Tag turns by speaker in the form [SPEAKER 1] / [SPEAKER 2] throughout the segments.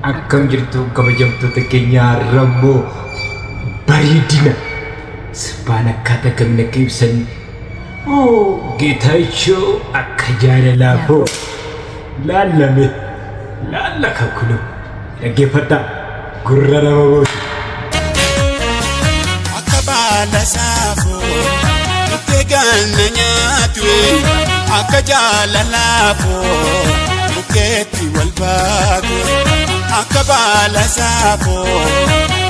[SPEAKER 1] Akkam jirtu kabajamtoota keenya Rammoo bareedina sabaan akkaataa kamiin akka ibsan Geetaachoo akka jaalalaafoo laallame laalla kakulu dhaggeeffadhaa gurra nama booti.
[SPEAKER 2] Akka baala saafoo bukkee ganna nyaatu akka jaalalaafoo bukkeetti wal baatu. Akka baala saafoo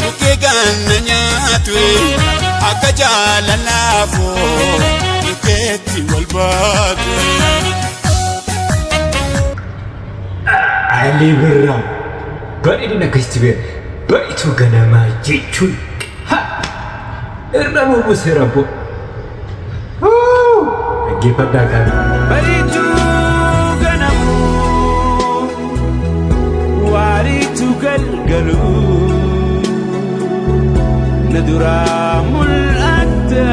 [SPEAKER 2] bukkee ganna nyaatu akka jaalalaafoo bukkeetti wal baatu.
[SPEAKER 1] Ali Birraa bareedina akkasitti bareedu ganamaa jechuun irra buusee rabboo dhaggeeffadhaa kan
[SPEAKER 3] bareedu ganamuu waariitu galgaluu na duraa mul'atta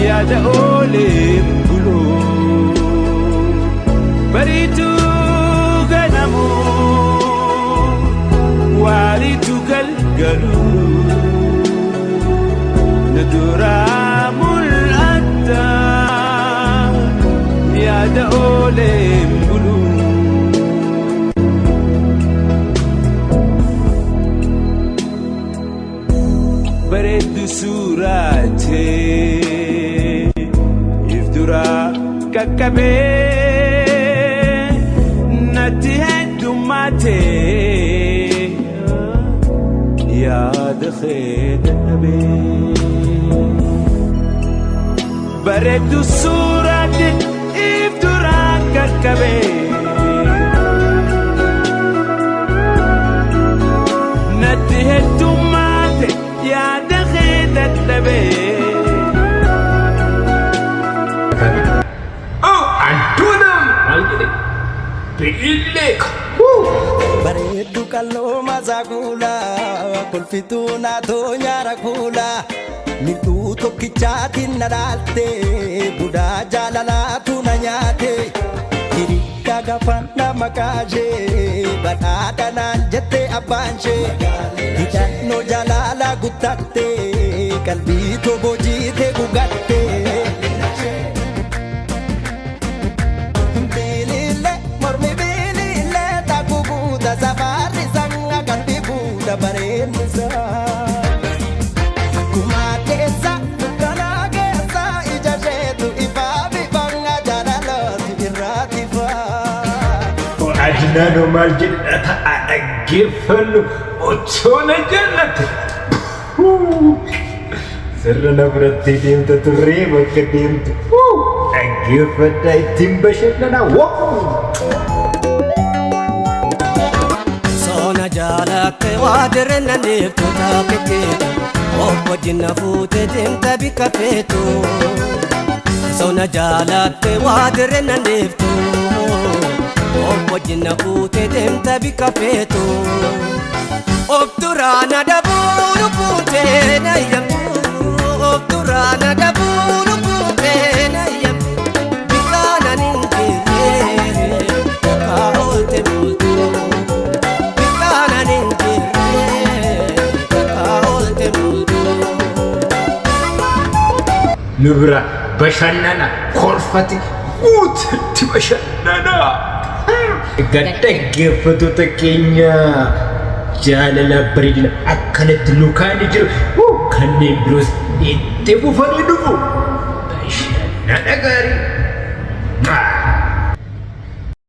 [SPEAKER 3] yaada oolee buluu bareedu waariitu galgaluu na duraa mul'atta yaada oolee buluu. Bareeddu suuraatee if duraa qaqqabee natti heddummaatee. yaada khedabee bareeddu suuraatee if duraa qaqqabee natti heddummaate yaada khedabee.
[SPEAKER 4] Bareeddu kalloo mazaagula kolfituu naatoo nyaara kuula miidhuu tokkichaatiin na dhaalte budaa jaalalaatu na nyaate hirikka gafanna makaashee badhaadha naan jette abbaanshee hidhannoo jaalala guttatte qalbii toboo jiite gugatte. Bareedsa kumateessa kanageessa ija sheetu ifaa bifanga jaalalooti irraati faa.
[SPEAKER 1] Adnaan maal jedha ta'a dhaggeeffannu otoo na jaallate sirra na fudhattee deemta turree bakka deemtu dhaggeeffadhaa ittiin bashannanaa.
[SPEAKER 4] Jaalakke waadirreen naniiftu taakkeetu obbojjina fuutee deemta bika feetu. Sona jaalakke waadirreen naniiftu obbojjina fuutee deemta bika feetu. Obturaana dabuuru fuutee nayyamtu obturaana dabuuru fuutee nayyamtu bikaana ninjirree kaa oolte bultu.
[SPEAKER 1] Nubra bashannana kolfati guututti bashannana. Dhaggeeffattoota keenya jaalala bareedina akkanatti lukaan jiru kanneen biroos itti fufanii dhufu bashannana gaarii.